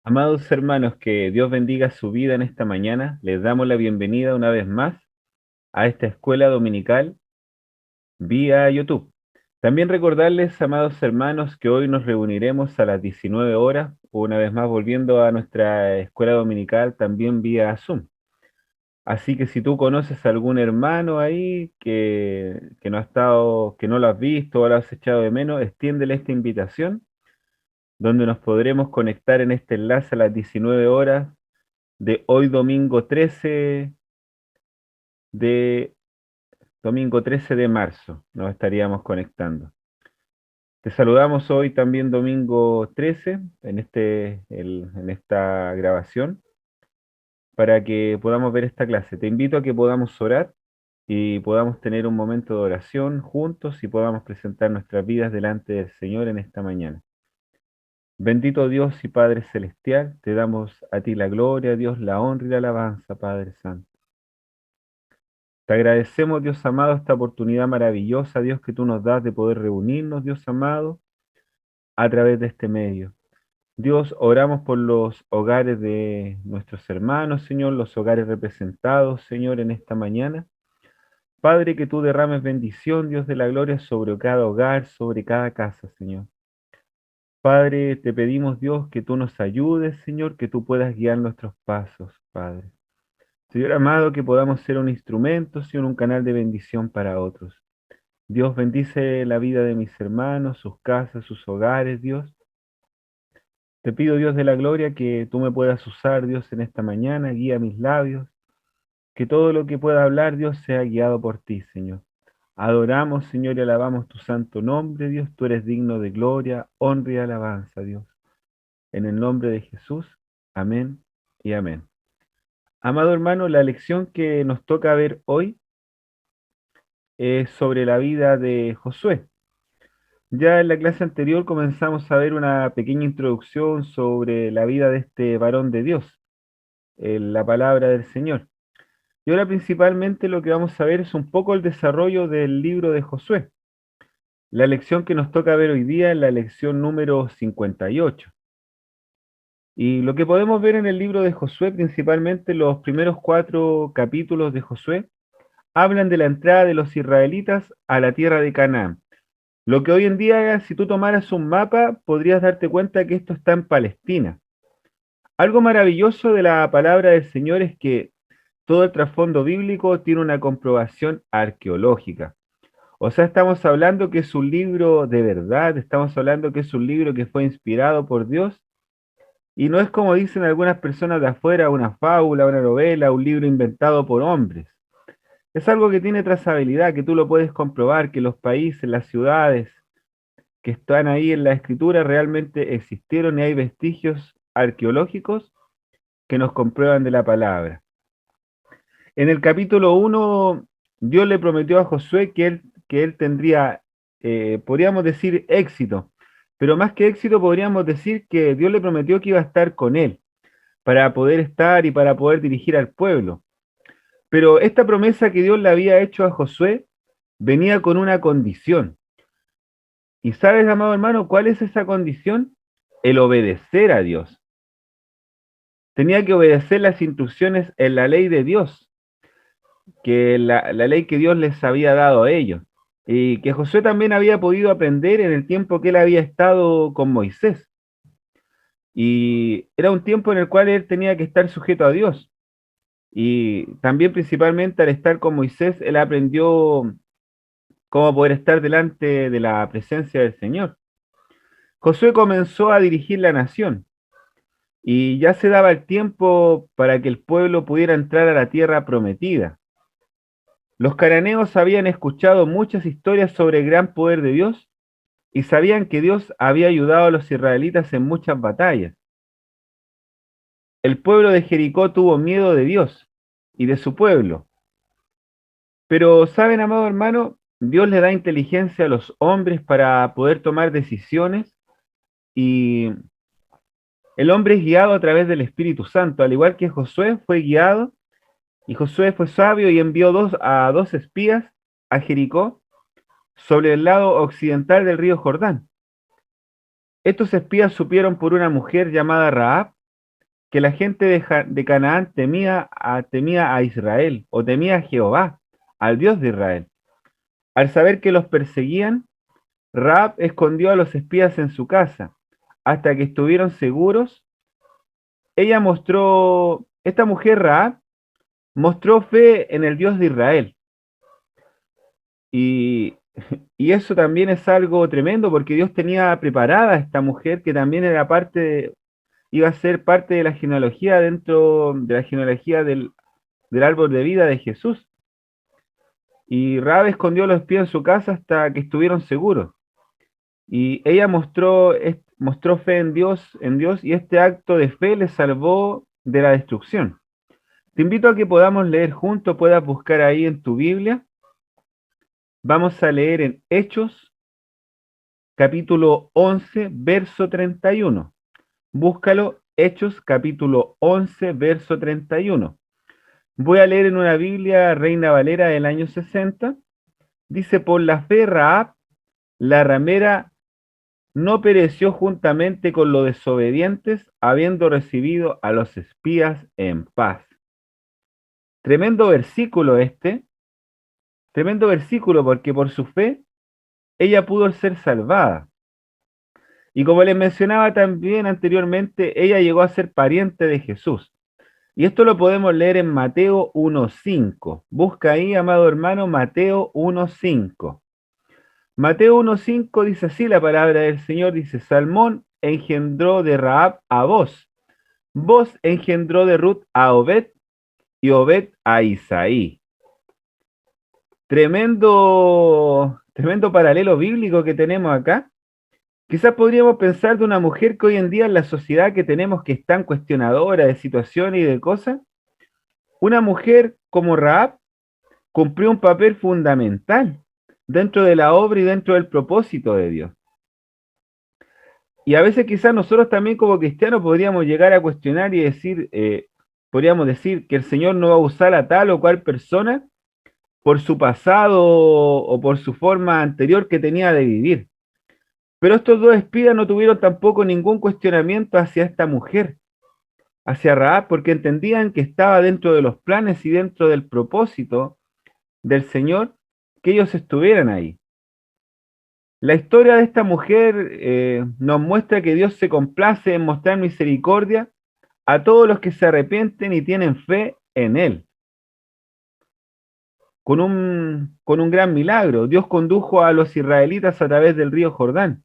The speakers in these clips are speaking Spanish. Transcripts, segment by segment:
Amados hermanos, que Dios bendiga su vida en esta mañana. Les damos la bienvenida una vez más a esta escuela dominical vía YouTube. También recordarles, amados hermanos, que hoy nos reuniremos a las 19 horas, una vez más volviendo a nuestra escuela dominical también vía Zoom. Así que si tú conoces a algún hermano ahí que no ha estado, que no lo has visto o lo has echado de menos, extiéndele esta invitación donde nos podremos conectar en este enlace a las 19 horas de hoy de domingo 13 de marzo. Nos estaríamos conectando. Te saludamos hoy también domingo 13 en esta grabación para que podamos ver esta clase. Te invito a que podamos orar y podamos tener un momento de oración juntos y podamos presentar nuestras vidas delante del Señor en esta mañana. Bendito Dios y Padre Celestial, te damos a ti la gloria, Dios, la honra y la alabanza, Padre Santo. Te agradecemos, Dios amado, esta oportunidad maravillosa, Dios, que tú nos das de poder reunirnos, Dios amado, a través de este medio. Dios, oramos por los hogares de nuestros hermanos, Señor, los hogares representados, Señor, en esta mañana. Padre, que tú derrames bendición, Dios de la gloria, sobre cada hogar, sobre cada casa, Señor. Padre, te pedimos, Dios, que tú nos ayudes, Señor, que tú puedas guiar nuestros pasos, Padre. Señor amado, que podamos ser un instrumento, Señor, un canal de bendición para otros. Dios bendice la vida de mis hermanos, sus casas, sus hogares, Dios. Te pido, Dios de la gloria, que tú me puedas usar, Dios, en esta mañana, guía mis labios, que todo lo que pueda hablar, Dios, sea guiado por ti, Señor. Adoramos, Señor, y alabamos tu santo nombre, Dios. Tú eres digno de gloria, honra y alabanza, Dios. En el nombre de Jesús, amén y amén. Amado hermano, la lección que nos toca ver hoy es sobre la vida de Josué. Ya en la clase anterior comenzamos a ver una pequeña introducción sobre la vida de este varón de Dios, la palabra del Señor. Y ahora principalmente lo que vamos a ver es un poco el desarrollo del libro de Josué. La lección que nos toca ver hoy día es la lección número 58. Y lo que podemos ver en el libro de Josué, principalmente los primeros 4 capítulos de Josué, hablan de la entrada de los israelitas a la tierra de Canaán. Lo que hoy en día, si tú tomaras un mapa, podrías darte cuenta que esto está en Palestina. Algo maravilloso de la palabra del Señor es que todo el trasfondo bíblico tiene una comprobación arqueológica. O sea, estamos hablando que es un libro de verdad, estamos hablando que es un libro que fue inspirado por Dios y no es como dicen algunas personas de afuera, una fábula, una novela, un libro inventado por hombres. Es algo que tiene trazabilidad, que tú lo puedes comprobar, que los países, las ciudades, que están ahí en la escritura realmente existieron y hay vestigios arqueológicos que nos comprueban de la palabra. En el capítulo 1, Dios le prometió a Josué que él tendría, podríamos decir, éxito, pero más que éxito podríamos decir que Dios le prometió que iba a estar con él para poder estar y para poder dirigir al pueblo. Pero esta promesa que Dios le había hecho a Josué venía con una condición. ¿Y sabes, amado hermano, cuál es esa condición? El obedecer a Dios. Tenía que obedecer las instrucciones en la ley de Dios, que la ley que Dios les había dado a ellos, y que Josué también había podido aprender en el tiempo que él había estado con Moisés. Y era un tiempo en el cual él tenía que estar sujeto a Dios. Y también principalmente al estar con Moisés, él aprendió cómo poder estar delante de la presencia del Señor. Josué comenzó a dirigir la nación y ya se daba el tiempo para que el pueblo pudiera entrar a la tierra prometida. Los cananeos habían escuchado muchas historias sobre el gran poder de Dios y sabían que Dios había ayudado a los israelitas en muchas batallas. El pueblo de Jericó tuvo miedo de Dios y de su pueblo. Pero, ¿saben, amado hermano? Dios le da inteligencia a los hombres para poder tomar decisiones y el hombre es guiado a través del Espíritu Santo, al igual que Josué fue guiado y Josué fue sabio y envió a dos espías a Jericó sobre el lado occidental del río Jordán. Estos espías supieron por una mujer llamada Rahab que la gente de Canaán temía a Israel, o temía a Jehová, al Dios de Israel. Al saber que los perseguían, Rahab escondió a los espías en su casa, hasta que estuvieron seguros. Esta mujer Rahab, mostró fe en el Dios de Israel. Y, y eso también es algo tremendo, porque Dios tenía preparada a esta mujer que también iba a ser parte de la genealogía dentro de la genealogía del árbol de vida de Jesús. Y Rahab escondió a los espías en su casa hasta que estuvieron seguros. Y ella mostró fe en Dios, y este acto de fe le salvó de la destrucción. Te invito a que podamos leer juntos, puedas buscar ahí en tu Biblia. Vamos a leer en Hechos, capítulo 11, verso 31. Búscalo, Hechos, capítulo 11, verso 31. Voy a leer en una Biblia Reina Valera del año 60. Dice, por la fe Rahab, la ramera, no pereció juntamente con los desobedientes, habiendo recibido a los espías en paz. Tremendo versículo este, tremendo versículo, porque por su fe ella pudo ser salvada. Y como les mencionaba también anteriormente, ella llegó a ser pariente de Jesús. Y esto lo podemos leer en Mateo 1.5. Busca ahí, amado hermano, Mateo 1.5. Mateo 1.5 dice así la palabra del Señor, dice, Salmón engendró de Rahab a Boz, Boz engendró de Ruth a Obed, y Obed a Isaí. Tremendo paralelo bíblico que tenemos acá. Quizás podríamos pensar de una mujer que hoy en día en la sociedad que tenemos, que es tan cuestionadora de situaciones y de cosas, una mujer como Rahab cumplió un papel fundamental dentro de la obra y dentro del propósito de Dios. Y a veces quizás nosotros también como cristianos podríamos llegar a cuestionar y decir, podríamos decir que el Señor no va a usar a tal o cual persona por su pasado o por su forma anterior que tenía de vivir. Pero estos dos espías no tuvieron tampoco ningún cuestionamiento hacia esta mujer, hacia Rahab, porque entendían que estaba dentro de los planes y dentro del propósito del Señor que ellos estuvieran ahí. La historia de esta mujer nos muestra que Dios se complace en mostrar misericordia a todos los que se arrepienten y tienen fe en Él. Con un gran milagro, Dios condujo a los israelitas a través del río Jordán.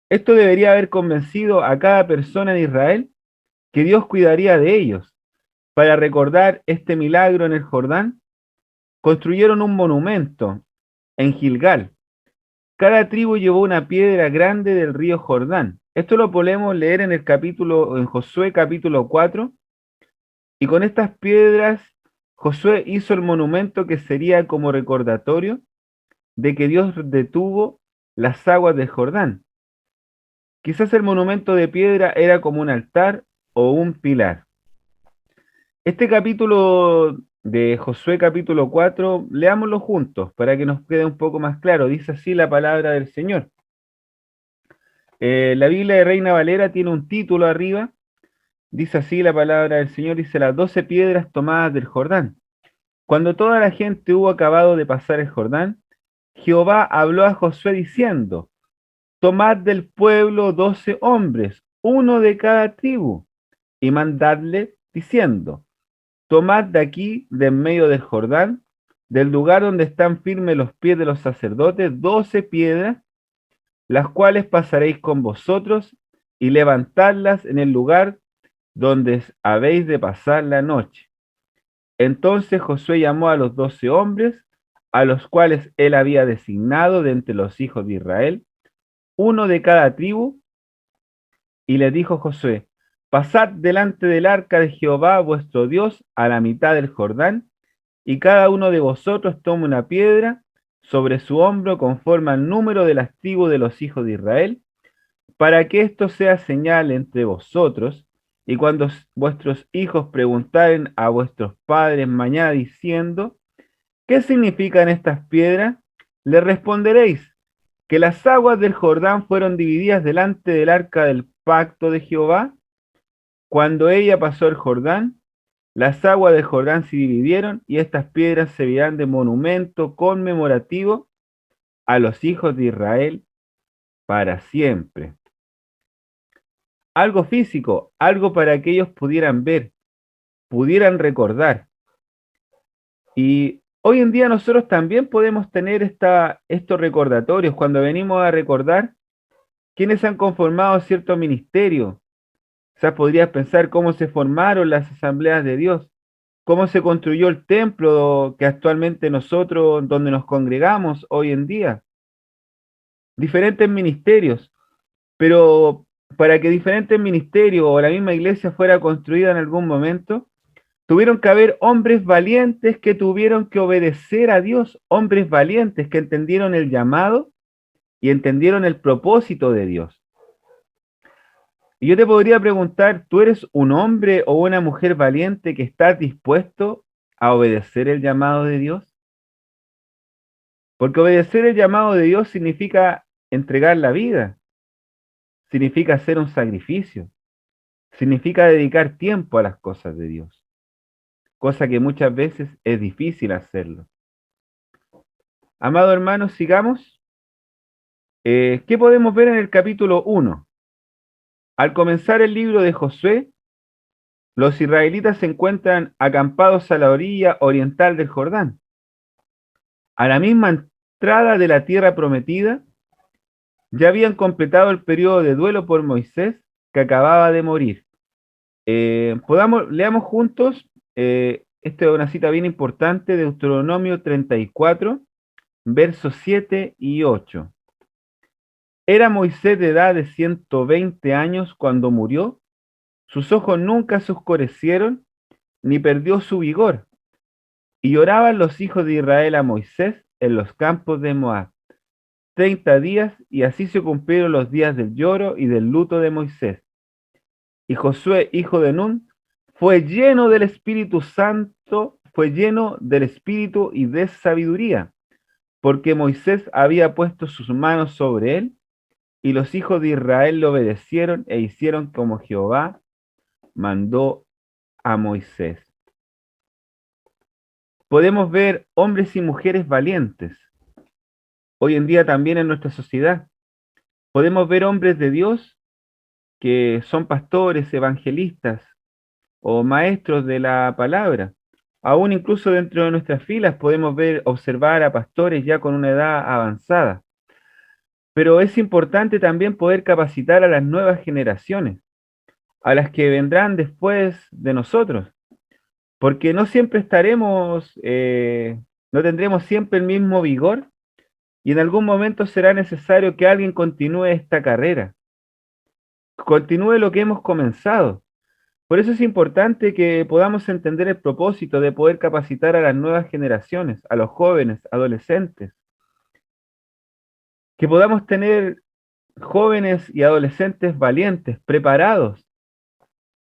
Esto debería haber convencido a cada persona en Israel que Dios cuidaría de ellos. Para recordar este milagro en el Jordán, construyeron un monumento en Gilgal. Cada tribu llevó una piedra grande del río Jordán. Esto lo podemos leer en Josué capítulo 4. Y con estas piedras, Josué hizo el monumento que sería como recordatorio de que Dios detuvo las aguas del Jordán. Quizás el monumento de piedra era como un altar o un pilar. Este capítulo de Josué capítulo 4, leámoslo juntos para que nos quede un poco más claro. Dice así la palabra del Señor. La Biblia de Reina Valera tiene un título arriba. Dice así la palabra del Señor, dice las 12 piedras tomadas del Jordán. Cuando toda la gente hubo acabado de pasar el Jordán, Jehová habló a Josué diciendo, tomad del pueblo 12 hombres, uno de cada tribu, y mandadle diciendo, tomad de aquí, de en medio del Jordán, del lugar donde están firmes los pies de los sacerdotes, 12 piedras, las cuales pasaréis con vosotros, y levantadlas en el lugar donde habéis de pasar la noche. Entonces Josué llamó a los 12 hombres, a los cuales él había designado de entre los hijos de Israel, uno de cada tribu, y le dijo Josué, pasad delante del arca de Jehová vuestro Dios a la mitad del Jordán, y cada uno de vosotros tome una piedra sobre su hombro conforme al número de las tribus de los hijos de Israel, para que esto sea señal entre vosotros, y cuando vuestros hijos preguntaren a vuestros padres mañana diciendo, ¿qué significan estas piedras? Le responderéis que las aguas del Jordán fueron divididas delante del arca del pacto de Jehová Cuando ella pasó el Jordán, las aguas del Jordán se dividieron y estas piedras servirán de monumento conmemorativo a los hijos de Israel para siempre. Algo físico, algo para que ellos pudieran ver, pudieran recordar. Y hoy en día nosotros también podemos tener estos recordatorios cuando venimos a recordar quienes han conformado cierto ministerio. O sea, podrías pensar cómo se formaron las asambleas de Dios, cómo se construyó el templo que actualmente nosotros, donde nos congregamos hoy en día. Diferentes ministerios, pero para que diferentes ministerios o la misma iglesia fuera construida en algún momento, tuvieron que haber hombres valientes que tuvieron que obedecer a Dios, hombres valientes que entendieron el llamado y entendieron el propósito de Dios. Y yo te podría preguntar, ¿tú eres un hombre o una mujer valiente que estás dispuesto a obedecer el llamado de Dios? Porque obedecer el llamado de Dios significa entregar la vida, significa hacer un sacrificio, significa dedicar tiempo a las cosas de Dios, cosa que muchas veces es difícil hacerlo. Amado hermano, sigamos. ¿Qué podemos ver en el capítulo 1? Al comenzar el libro de Josué, los israelitas se encuentran acampados a la orilla oriental del Jordán, a la misma entrada de la tierra prometida. Ya habían completado el periodo de duelo por Moisés, que acababa de morir. Leamos juntos, esta es una cita bien importante, de Deuteronomio 34, versos 7 y 8. Era Moisés de edad de 120 años cuando murió, sus ojos nunca se oscurecieron, ni perdió su vigor, y lloraban los hijos de Israel a Moisés en los campos de Moab 30 días, y así se cumplieron los días del lloro y del luto de Moisés. Y Josué, hijo de Nun, fue lleno del Espíritu Santo, fue lleno del Espíritu y de sabiduría, porque Moisés había puesto sus manos sobre él, y los hijos de Israel le obedecieron e hicieron como Jehová mandó a Moisés. Podemos ver hombres y mujeres valientes. Hoy en día también en nuestra sociedad. Podemos ver hombres de Dios que son pastores, evangelistas o maestros de la palabra. Aún incluso dentro de nuestras filas podemos ver, observar a pastores ya con una edad avanzada. Pero es importante también poder capacitar a las nuevas generaciones, a las que vendrán después de nosotros, porque no siempre no tendremos siempre el mismo vigor y en algún momento será necesario que alguien continúe esta carrera, continúe lo que hemos comenzado. Por eso es importante que podamos entender el propósito de poder capacitar a las nuevas generaciones, a los jóvenes, adolescentes, que podamos tener jóvenes y adolescentes valientes, preparados,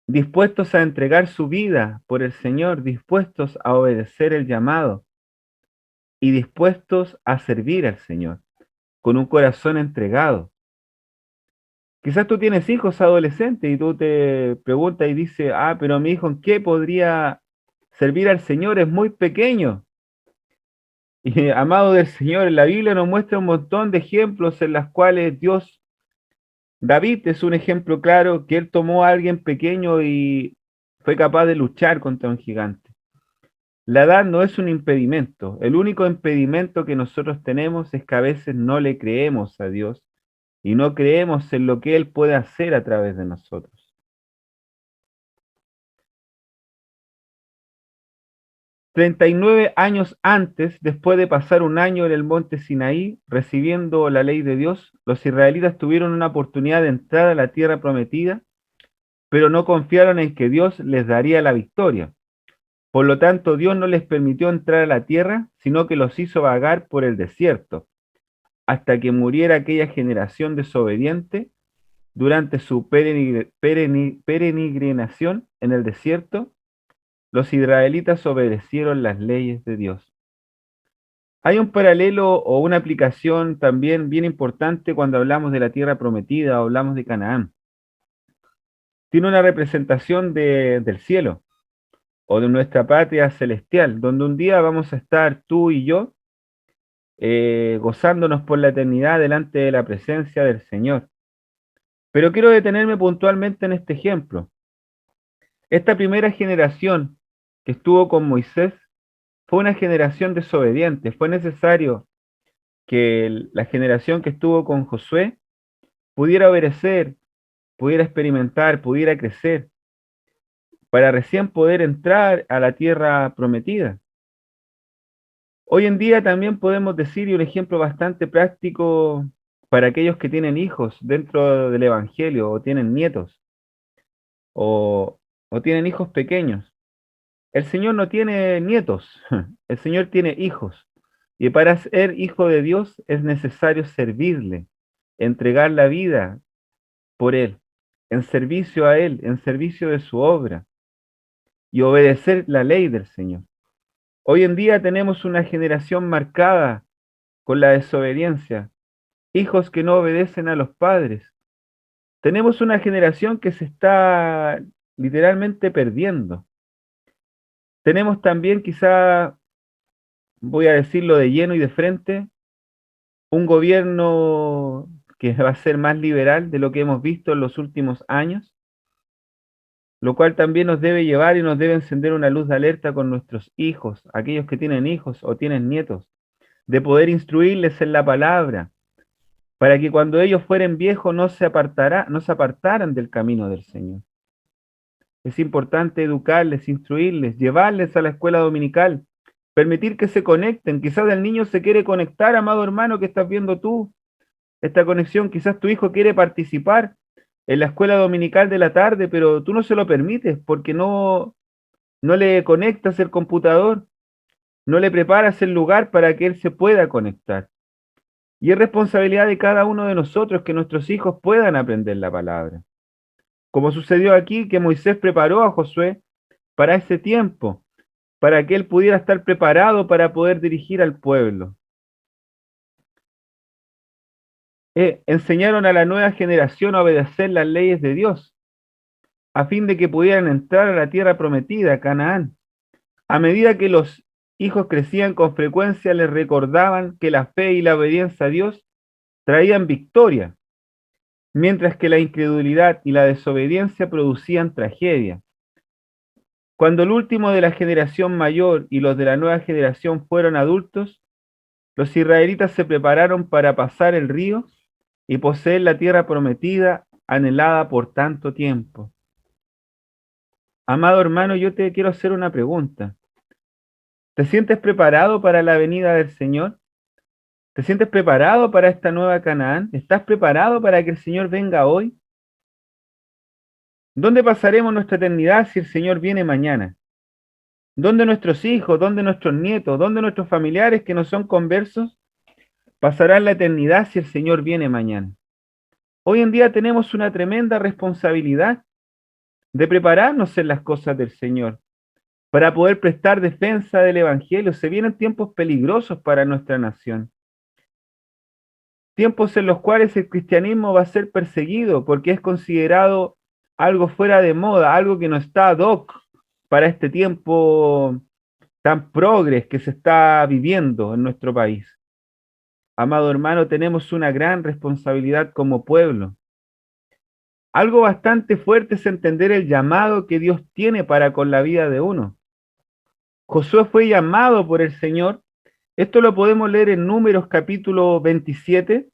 dispuestos a entregar su vida por el Señor, dispuestos a obedecer el llamado y dispuestos a servir al Señor con un corazón entregado. Quizás tú tienes hijos adolescentes y tú te preguntas y dices, pero mi hijo, ¿en qué podría servir al Señor? Es muy pequeño. Y amado del Señor, la Biblia nos muestra un montón de ejemplos en los cuales David es un ejemplo claro, que él tomó a alguien pequeño y fue capaz de luchar contra un gigante. La edad no es un impedimento. El único impedimento que nosotros tenemos es que a veces no le creemos a Dios y no creemos en lo que Él puede hacer a través de nosotros. 39 años antes, después de pasar un año en el monte Sinaí, recibiendo la ley de Dios, los israelitas tuvieron una oportunidad de entrar a la tierra prometida, pero no confiaron en que Dios les daría la victoria. Por lo tanto, Dios no les permitió entrar a la tierra, sino que los hizo vagar por el desierto, hasta que muriera aquella generación desobediente durante su peregrinación en el desierto. Los israelitas obedecieron las leyes de Dios. Hay un paralelo o una aplicación también bien importante cuando hablamos de la tierra prometida o hablamos de Canaán. tiene una representación del cielo o de nuestra patria celestial, donde un día vamos a estar tú y yo gozándonos por la eternidad delante de la presencia del Señor. Pero quiero detenerme puntualmente en este ejemplo. Esta primera generación que estuvo con Moisés fue una generación desobediente. Fue necesario que la generación que estuvo con Josué pudiera obedecer, pudiera experimentar, pudiera crecer, para recién poder entrar a la tierra prometida. Hoy en día también podemos decir, y un ejemplo bastante práctico para aquellos que tienen hijos dentro del Evangelio, o tienen nietos, o, o tienen hijos pequeños. El Señor no tiene nietos, el Señor tiene hijos. Y para ser hijo de Dios es necesario servirle, entregar la vida por Él, en servicio a Él, en servicio de su obra, y obedecer la ley del Señor. Hoy en día tenemos una generación marcada con la desobediencia, hijos que no obedecen a los padres. Tenemos una generación que se está literalmente perdiendo. Tenemos también, quizá, voy a decirlo de lleno y de frente, un gobierno que va a ser más liberal de lo que hemos visto en los últimos años, lo cual también nos debe llevar y nos debe encender una luz de alerta con nuestros hijos, aquellos que tienen hijos o tienen nietos, de poder instruirles en la palabra, para que cuando ellos fueren viejos no se apartaran del camino del Señor. Es importante educarles, instruirles, llevarles a la escuela dominical, permitir que se conecten. Quizás el niño se quiere conectar, amado hermano, que estás viendo tú, esta conexión. Quizás tu hijo quiere participar en la escuela dominical de la tarde, pero tú no se lo permites porque no le conectas el computador, no le preparas el lugar para que él se pueda conectar. Y es responsabilidad de cada uno de nosotros que nuestros hijos puedan aprender la palabra. Como sucedió aquí, que Moisés preparó a Josué para ese tiempo, para que él pudiera estar preparado para poder dirigir al pueblo. Enseñaron a la nueva generación a obedecer las leyes de Dios, a fin de que pudieran entrar a la tierra prometida, Canaán. A medida que los hijos crecían, con frecuencia les recordaban que la fe y la obediencia a Dios traían victoria, mientras que la incredulidad y la desobediencia producían tragedia. Cuando el último de la generación mayor y los de la nueva generación fueron adultos, los israelitas se prepararon para pasar el río y poseer la tierra prometida anhelada por tanto tiempo. Amado hermano, yo te quiero hacer una pregunta. ¿Te sientes preparado para la venida del Señor? ¿Te sientes preparado para esta nueva Canaán? ¿Estás preparado para que el Señor venga hoy? ¿Dónde pasaremos nuestra eternidad si el Señor viene mañana? ¿Dónde nuestros hijos, dónde nuestros nietos, dónde nuestros familiares que no son conversos pasarán la eternidad si el Señor viene mañana? Hoy en día tenemos una tremenda responsabilidad de prepararnos en las cosas del Señor para poder prestar defensa del Evangelio. Se vienen tiempos peligrosos para nuestra nación, tiempos en los cuales el cristianismo va a ser perseguido porque es considerado algo fuera de moda, algo que no está ad hoc para este tiempo tan progres que se está viviendo en nuestro país. Amado hermano, tenemos una gran responsabilidad como pueblo. Algo bastante fuerte es entender el llamado que Dios tiene para con la vida de uno. Josué fue llamado por el Señor. Esto lo podemos leer en Números capítulo 27,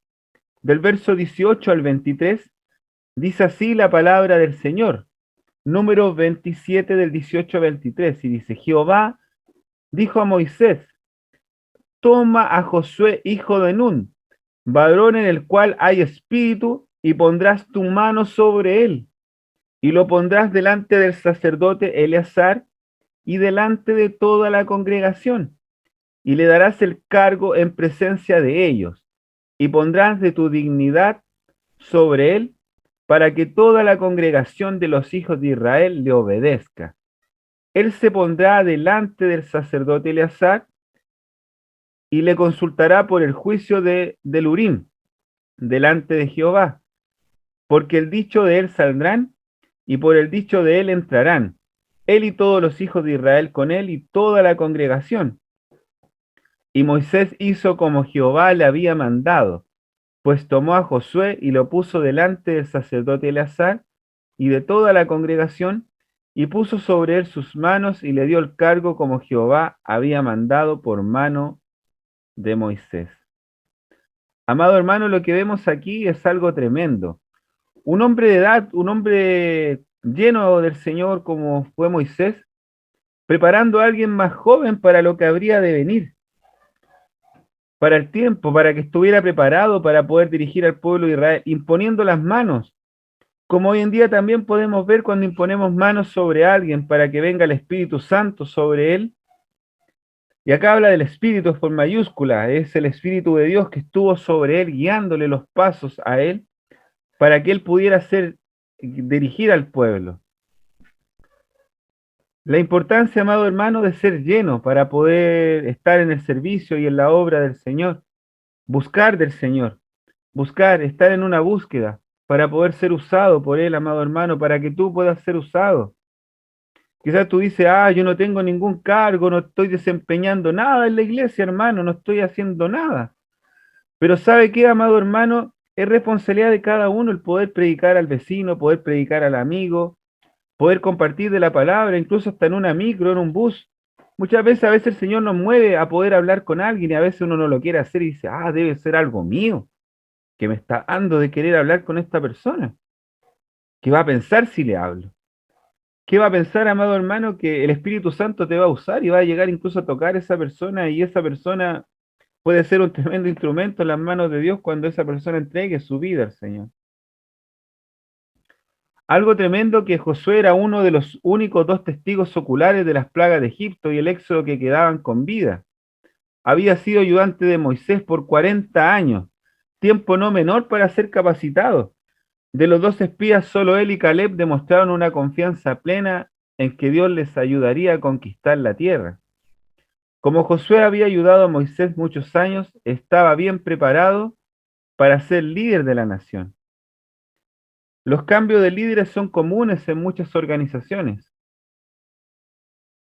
del verso 18 al 23. Dice así la palabra del Señor. Números 27 del 18 al 23. Y dice, Jehová dijo a Moisés, toma a Josué, hijo de Nun, varón en el cual hay espíritu, y pondrás tu mano sobre él, y lo pondrás delante del sacerdote Eleazar y delante de toda la congregación, y le darás el cargo en presencia de ellos, y pondrás de tu dignidad sobre él, para que toda la congregación de los hijos de Israel le obedezca. Él se pondrá delante del sacerdote Eleazar y le consultará por el juicio del Urim delante de Jehová, porque el dicho de él saldrán y por el dicho de él entrarán, él y todos los hijos de Israel con él y toda la congregación. Y Moisés hizo como Jehová le había mandado, pues tomó a Josué y lo puso delante del sacerdote Eleazar y de toda la congregación, y puso sobre él sus manos y le dio el cargo como Jehová había mandado por mano de Moisés. Amado hermano, lo que vemos aquí es algo tremendo. Un hombre de edad, un hombre lleno del Señor como fue Moisés, preparando a alguien más joven para lo que habría de venir, para el tiempo, para que estuviera preparado para poder dirigir al pueblo de Israel, imponiendo las manos, como hoy en día también podemos ver cuando imponemos manos sobre alguien para que venga el Espíritu Santo sobre él. Y acá habla del Espíritu por mayúscula, es el Espíritu de Dios que estuvo sobre él, guiándole los pasos a él, para que él pudiera dirigir al pueblo. La importancia, amado hermano, de ser lleno para poder estar en el servicio y en la obra del Señor, buscar del Señor, buscar, estar en una búsqueda para poder ser usado por Él, amado hermano, para que tú puedas ser usado. Quizás tú dices, yo no tengo ningún cargo, no estoy desempeñando nada en la iglesia, hermano, no estoy haciendo nada. Pero ¿sabe qué, amado hermano? Es responsabilidad de cada uno el poder predicar al vecino, poder predicar al amigo, poder compartir de la palabra, incluso hasta en una micro, en un bus. A veces el Señor nos mueve a poder hablar con alguien y a veces uno no lo quiere hacer y dice, debe ser algo mío que me está dando de querer hablar con esta persona. ¿Qué va a pensar si le hablo? ¿Qué va a pensar, amado hermano, que el Espíritu Santo te va a usar y va a llegar incluso a tocar a esa persona y esa persona puede ser un tremendo instrumento en las manos de Dios cuando esa persona entregue su vida al Señor? Algo tremendo que Josué era uno de los únicos dos testigos oculares de las plagas de Egipto y el éxodo que quedaban con vida. Había sido ayudante de Moisés por 40 años, tiempo no menor para ser capacitado. De los dos espías, solo él y Caleb demostraron una confianza plena en que Dios les ayudaría a conquistar la tierra. Como Josué había ayudado a Moisés muchos años, estaba bien preparado para ser líder de la nación. Los cambios de líderes son comunes en muchas organizaciones.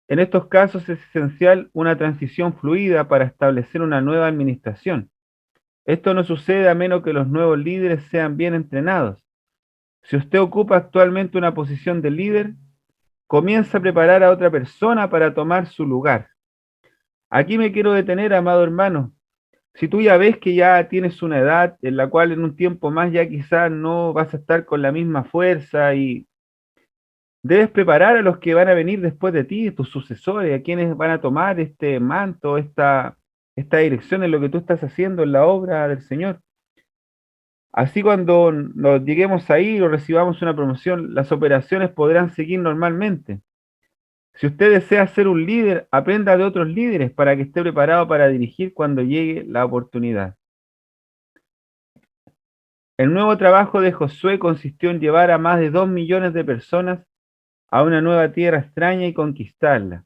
En estos casos es esencial una transición fluida para establecer una nueva administración. Esto no sucede a menos que los nuevos líderes sean bien entrenados. Si usted ocupa actualmente una posición de líder, comienza a preparar a otra persona para tomar su lugar. Aquí me quiero detener, amado hermano. Si tú ya ves que ya tienes una edad en la cual en un tiempo más ya quizás no vas a estar con la misma fuerza y debes preparar a los que van a venir después de ti, tus sucesores, a quienes van a tomar este manto, esta dirección en lo que tú estás haciendo en la obra del Señor. Así cuando nos lleguemos a ir o recibamos una promoción, las operaciones podrán seguir normalmente. Si usted desea ser un líder, aprenda de otros líderes para que esté preparado para dirigir cuando llegue la oportunidad. El nuevo trabajo de Josué consistió en llevar a más de 2 millones de personas a una nueva tierra extraña y conquistarla.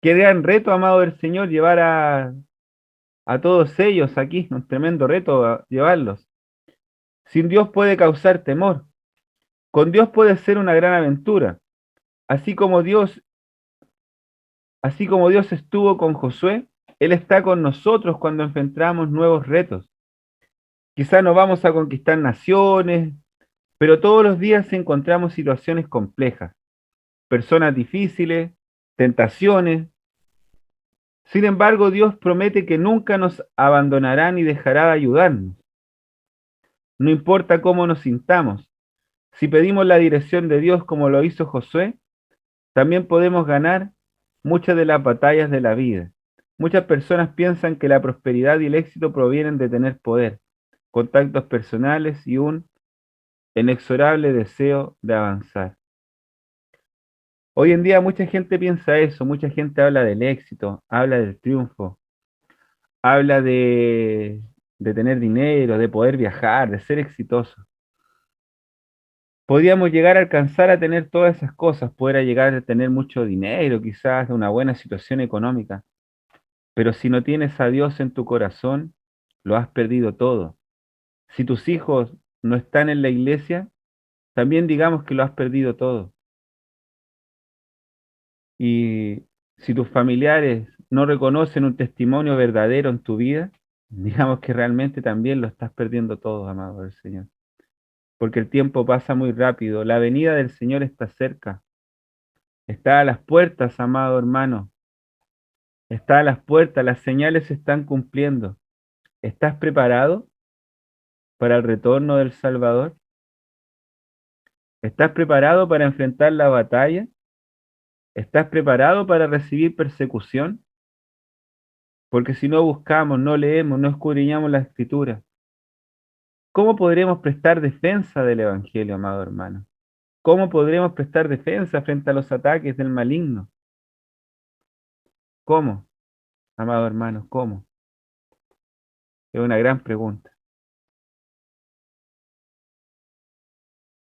Qué gran reto, amado del Señor, llevar a todos ellos aquí, un tremendo reto llevarlos. Sin Dios puede causar temor, con Dios puede ser una gran aventura. Así como Dios, así como Dios estuvo con Josué, Él está con nosotros cuando enfrentamos nuevos retos. Quizás no vamos a conquistar naciones, pero todos los días encontramos situaciones complejas, personas difíciles, tentaciones. Sin embargo, Dios promete que nunca nos abandonará ni dejará de ayudarnos. No importa cómo nos sintamos, si pedimos la dirección de Dios como lo hizo Josué, también podemos ganar muchas de las batallas de la vida. Muchas personas piensan que la prosperidad y el éxito provienen de tener poder, contactos personales y un inexorable deseo de avanzar. Hoy en día mucha gente piensa eso, mucha gente habla del éxito, habla del triunfo, habla de tener dinero, de poder viajar, de ser exitoso. Podríamos llegar a alcanzar a tener todas esas cosas, poder llegar a tener mucho dinero, quizás una buena situación económica, pero si no tienes a Dios en tu corazón, lo has perdido todo. Si tus hijos no están en la iglesia, También digamos que lo has perdido todo. Y si tus familiares no reconocen un testimonio verdadero en tu vida, digamos que realmente también lo estás perdiendo todo, amado del Señor. Porque el tiempo pasa muy rápido. La venida del Señor está cerca. Está a las puertas, amado hermano. Está a las puertas. Las señales se están cumpliendo. ¿Estás preparado para el retorno del Salvador? ¿Estás preparado para enfrentar la batalla? ¿Estás preparado para recibir persecución? Porque si no buscamos, no leemos, no escudriñamos la Escritura, ¿cómo podremos prestar defensa del Evangelio, amado hermano? ¿Cómo podremos prestar defensa frente a los ataques del maligno? ¿Cómo, amado hermano? ¿Cómo? Es una gran pregunta.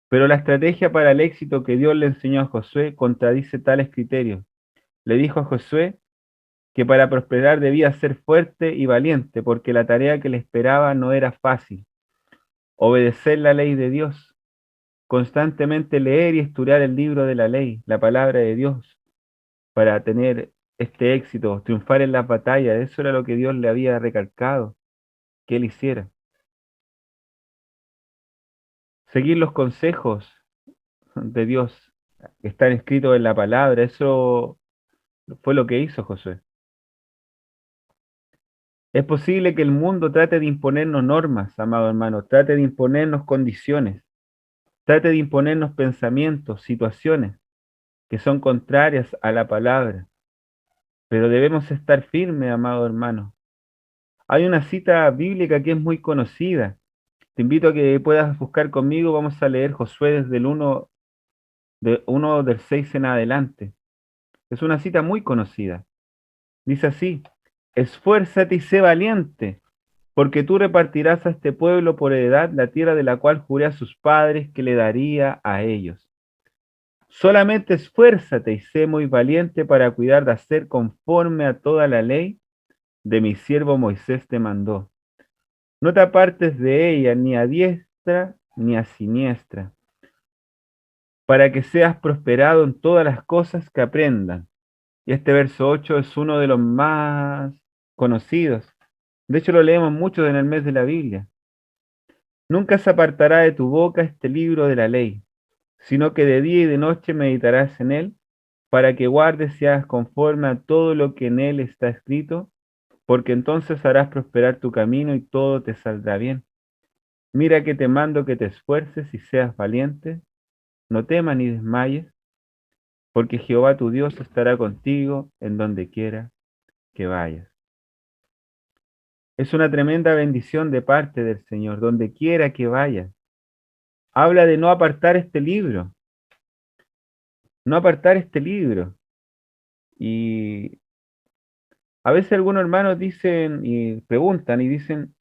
Pero la estrategia para el éxito que Dios le enseñó a Josué contradice tales criterios. Le dijo a Josué que para prosperar debía ser fuerte y valiente, porque la tarea que le esperaba no era fácil. Obedecer la ley de Dios, constantemente leer y estudiar el libro de la ley, la palabra de Dios, para tener este éxito, triunfar en las batallas. Eso era lo que Dios le había recalcado que él hiciera. Seguir los consejos de Dios que están escritos en la palabra, eso fue lo que hizo Josué. Es posible que el mundo trate de imponernos normas, amado hermano, trate de imponernos condiciones, trate de imponernos pensamientos, situaciones que son contrarias a la palabra, pero debemos estar firmes, amado hermano. Hay una cita bíblica que es muy conocida. Te invito a que puedas buscar conmigo, vamos a leer Josué desde el uno del 6 en adelante. Es una cita muy conocida. Dice así: esfuérzate y sé valiente, porque tú repartirás a este pueblo por heredad la tierra de la cual juré a sus padres que le daría a ellos. Solamente esfuérzate y sé muy valiente para cuidar de hacer conforme a toda la ley de mi siervo Moisés te mandó. No te apartes de ella ni a diestra ni a siniestra, para que seas prosperado en todas las cosas que aprendan. Y este verso 8 es uno de los más conocidos. De hecho, lo leemos mucho en el mes de la Biblia. Nunca se apartará de tu boca este libro de la ley, sino que de día y de noche meditarás en él, para que guardes y hagas conforme a todo lo que en él está escrito, porque entonces harás prosperar tu camino y todo te saldrá bien. Mira que te mando que te esfuerces y seas valiente, no temas ni desmayes, porque Jehová tu Dios estará contigo en donde quiera que vayas. Es una tremenda bendición de parte del Señor, donde quiera que vayas. Habla de no apartar este libro, no apartar este libro. Y a veces algunos hermanos dicen y preguntan y dicen,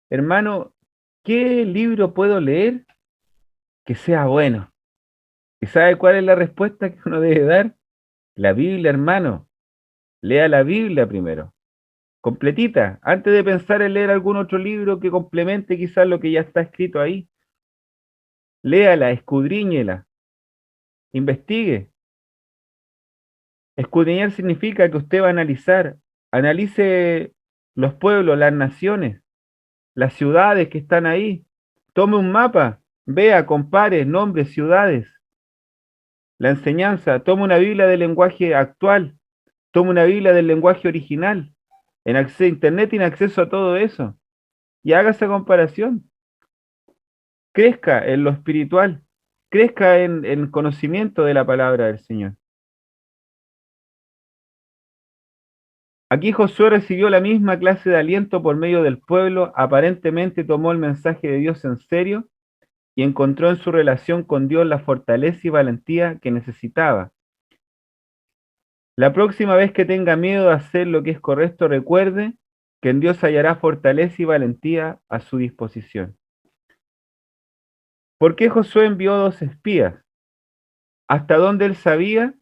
hermano, ¿qué libro puedo leer que sea bueno? ¿Y sabe cuál es la respuesta que uno debe dar? La Biblia, hermano. Lea la Biblia primero, completita, antes de pensar en leer algún otro libro que complemente quizás lo que ya está escrito ahí. Léala, escudriñela, investigue. Escudriñar significa que usted va a analizar, analice los pueblos, las naciones, las ciudades que están ahí. Tome un mapa, vea, compare nombres, ciudades, la enseñanza. Tome una Biblia del lenguaje actual, tome una Biblia del lenguaje original. Internet tiene acceso a todo eso y haga esa comparación. Crezca en lo espiritual, crezca en conocimiento de la palabra del Señor. Aquí Josué recibió la misma clase de aliento por medio del pueblo, aparentemente tomó el mensaje de Dios en serio y encontró en su relación con Dios la fortaleza y valentía que necesitaba. La próxima vez que tenga miedo de hacer lo que es correcto, recuerde que en Dios hallará fortaleza y valentía a su disposición. ¿Por qué Josué envió dos espías? Hasta donde él sabía,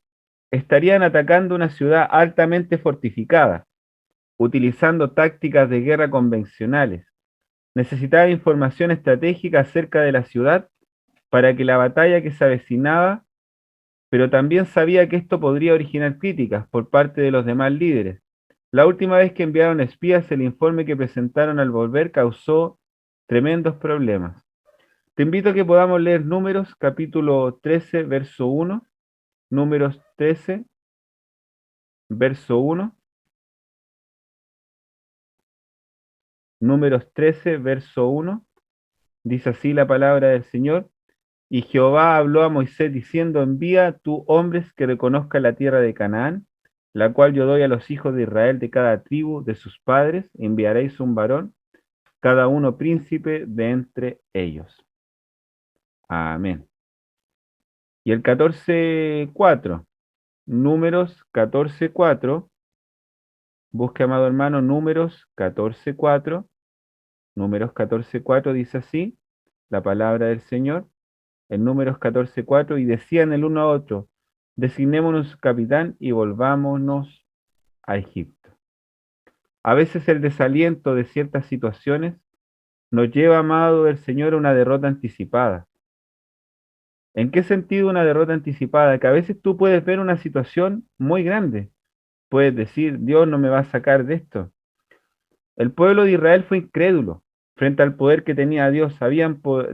estarían atacando una ciudad altamente fortificada, utilizando tácticas de guerra convencionales. Necesitaba información estratégica acerca de la ciudad para que la batalla que se avecinaba, pero también sabía que esto podría originar críticas por parte de los demás líderes. La última vez que enviaron espías, el informe que presentaron al volver causó tremendos problemas. Te invito a que podamos leer Números capítulo 13, verso 1. Números 13, verso 1. Números 13, verso 1. Dice así la palabra del Señor. Y Jehová habló a Moisés diciendo, envía tú hombres que reconozcan la tierra de Canaán, la cual yo doy a los hijos de Israel de cada tribu de sus padres, enviaréis un varón, cada uno príncipe de entre ellos. Amén. Y el 14:4, Números 14:4, busque, amado hermano, Números 14:4, Números 14:4 dice así, la palabra del Señor. En Números 14:4, y decían el uno a otro, designémonos capitán y volvámonos a Egipto. A veces el desaliento de ciertas situaciones nos lleva, amado del Señor, a una derrota anticipada. ¿En qué sentido una derrota anticipada? Que a veces tú puedes ver una situación muy grande, puedes decir, Dios no me va a sacar de esto. El pueblo de Israel fue incrédulo frente al poder que tenía Dios.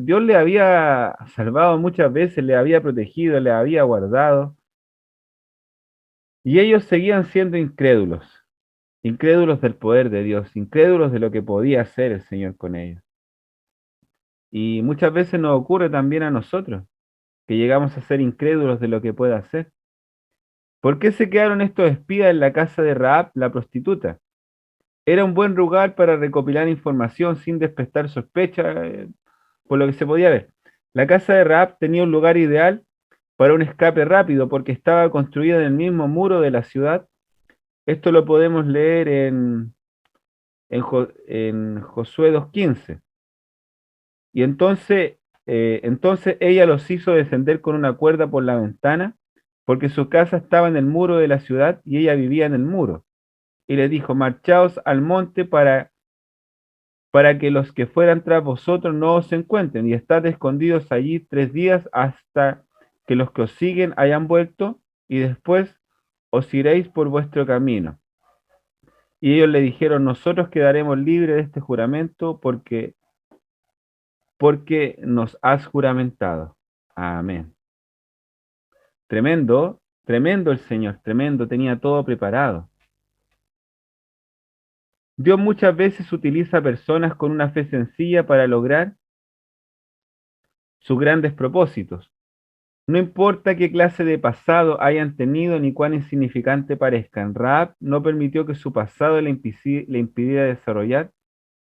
Dios le había salvado muchas veces, le había protegido, le había guardado. Y ellos seguían siendo incrédulos, incrédulos del poder de Dios, incrédulos de lo que podía hacer el Señor con ellos. Y muchas veces nos ocurre también a nosotros, que llegamos a ser incrédulos de lo que puede hacer. ¿Por qué se quedaron estos espías en la casa de Rahab, la prostituta? Era un buen lugar para recopilar información sin despertar sospecha, por lo que se podía ver. La casa de Rahab tenía un lugar ideal para un escape rápido porque estaba construida en el mismo muro de la ciudad. Esto lo podemos leer en Josué 2:15. Y entonces ella los hizo descender con una cuerda por la ventana, porque su casa estaba en el muro de la ciudad y ella vivía en el muro. Y les dijo, marchaos al monte para que los que fueran tras vosotros no os encuentren, y estad escondidos allí 3 días hasta que los que os siguen hayan vuelto, y después os iréis por vuestro camino. Y ellos le dijeron, nosotros quedaremos libres de este juramento porque nos has juramentado. Amén. Tremendo, tremendo el Señor, tremendo, tenía todo preparado. Dios muchas veces utiliza personas con una fe sencilla para lograr sus grandes propósitos. No importa qué clase de pasado hayan tenido ni cuán insignificante parezcan, Rahab no permitió que su pasado le impidiera desarrollar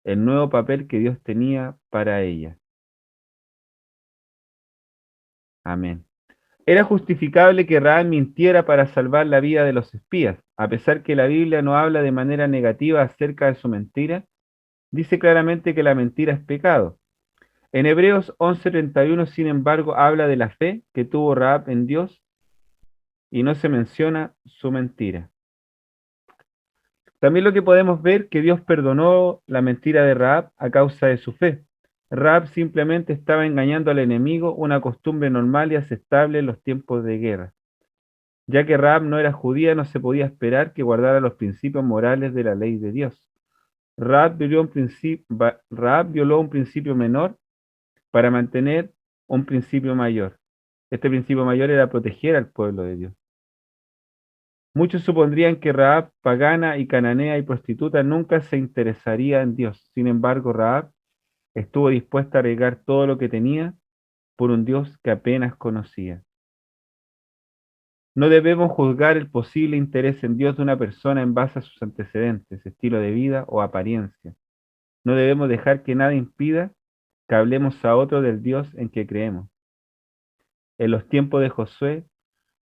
el nuevo papel que Dios tenía para ella. Amén. Era justificable que Rahab mintiera para salvar la vida de los espías, a pesar que la Biblia no habla de manera negativa acerca de su mentira, dice claramente que la mentira es pecado. En Hebreos 11:31, sin embargo, habla de la fe que tuvo Rahab en Dios y no se menciona su mentira. También lo que podemos ver que Dios perdonó la mentira de Rahab a causa de su fe. Rahab simplemente estaba engañando al enemigo, una costumbre normal y aceptable en los tiempos de guerra. Ya que Rahab no era judía, no se podía esperar que guardara los principios morales de la ley de Dios. Rahab violó un principio menor para mantener un principio mayor. Este principio mayor era proteger al pueblo de Dios. Muchos supondrían que Rahab, pagana y cananea y prostituta, nunca se interesaría en Dios. Sin embargo, Rahab estuvo dispuesta a arriesgar todo lo que tenía por un Dios que apenas conocía. No debemos juzgar el posible interés en Dios de una persona en base a sus antecedentes, estilo de vida o apariencia. No debemos dejar que nada impida que hablemos a otro del Dios en que creemos. En los tiempos de Josué,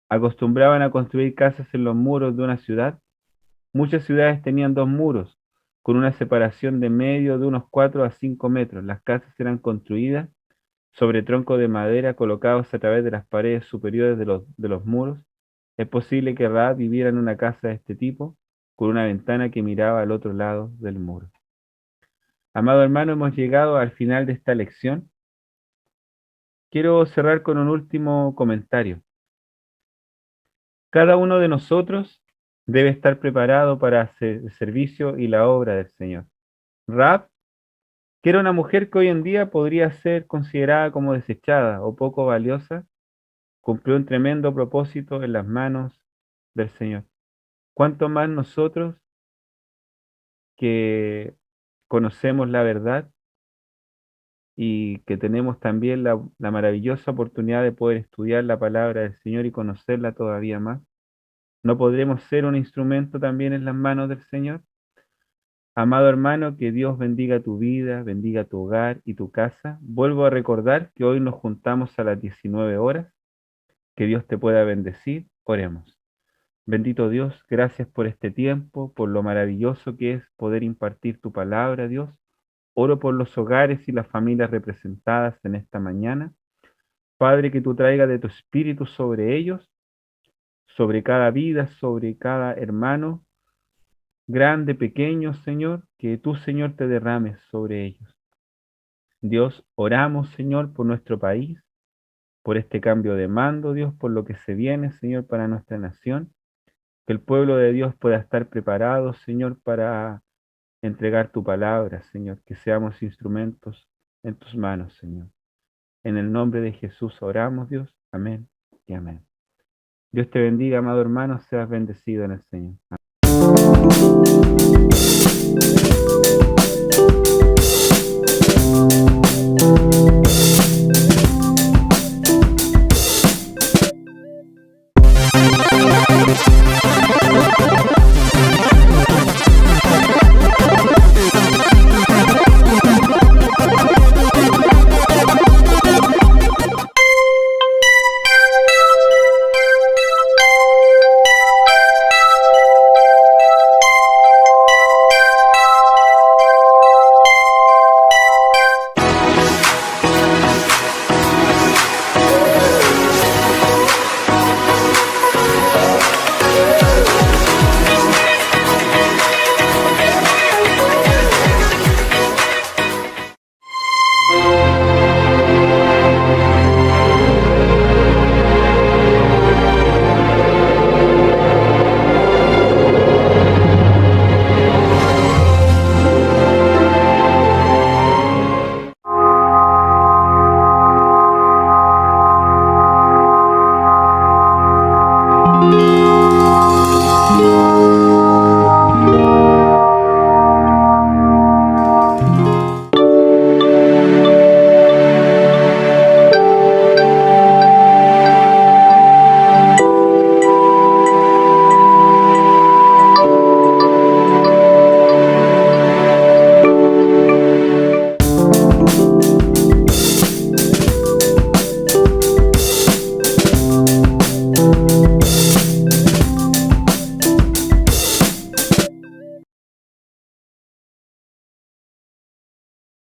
acostumbraban a construir casas en los muros de una ciudad. Muchas ciudades tenían dos muros, con una separación de medio de unos 4 a 5 metros. Las casas eran construidas sobre troncos de madera colocados a través de las paredes superiores de los muros. Es posible que Rahab viviera en una casa de este tipo, con una ventana que miraba al otro lado del muro. Amado hermano, hemos llegado al final de esta lección. Quiero cerrar con un último comentario. Cada uno de nosotros debe estar preparado para hacer el servicio y la obra del Señor. Raab, que era una mujer que hoy en día podría ser considerada como desechada o poco valiosa, cumplió un tremendo propósito en las manos del Señor. ¿Cuánto más nosotros que conocemos la verdad y que tenemos también la maravillosa oportunidad de poder estudiar la palabra del Señor y conocerla todavía más? ¿No podremos ser un instrumento también en las manos del Señor? Amado hermano, que Dios bendiga tu vida, bendiga tu hogar y tu casa. Vuelvo a recordar que hoy nos juntamos a las 19 horas. Que Dios te pueda bendecir. Oremos. Bendito Dios, gracias por este tiempo, por lo maravilloso que es poder impartir tu palabra, Dios. Oro por los hogares y las familias representadas en esta mañana. Padre, que tú traigas de tu espíritu sobre ellos, sobre cada vida, sobre cada hermano, grande, pequeño, Señor, que tú, Señor, te derrames sobre ellos. Dios, oramos, Señor, por nuestro país, por este cambio de mando, Dios, por lo que se viene, Señor, para nuestra nación. Que el pueblo de Dios pueda estar preparado, Señor, para entregar tu palabra, Señor. Que seamos instrumentos en tus manos, Señor. En el nombre de Jesús oramos, Dios. Amén y amén. Dios te bendiga, amado hermano. Seas bendecido en el Señor.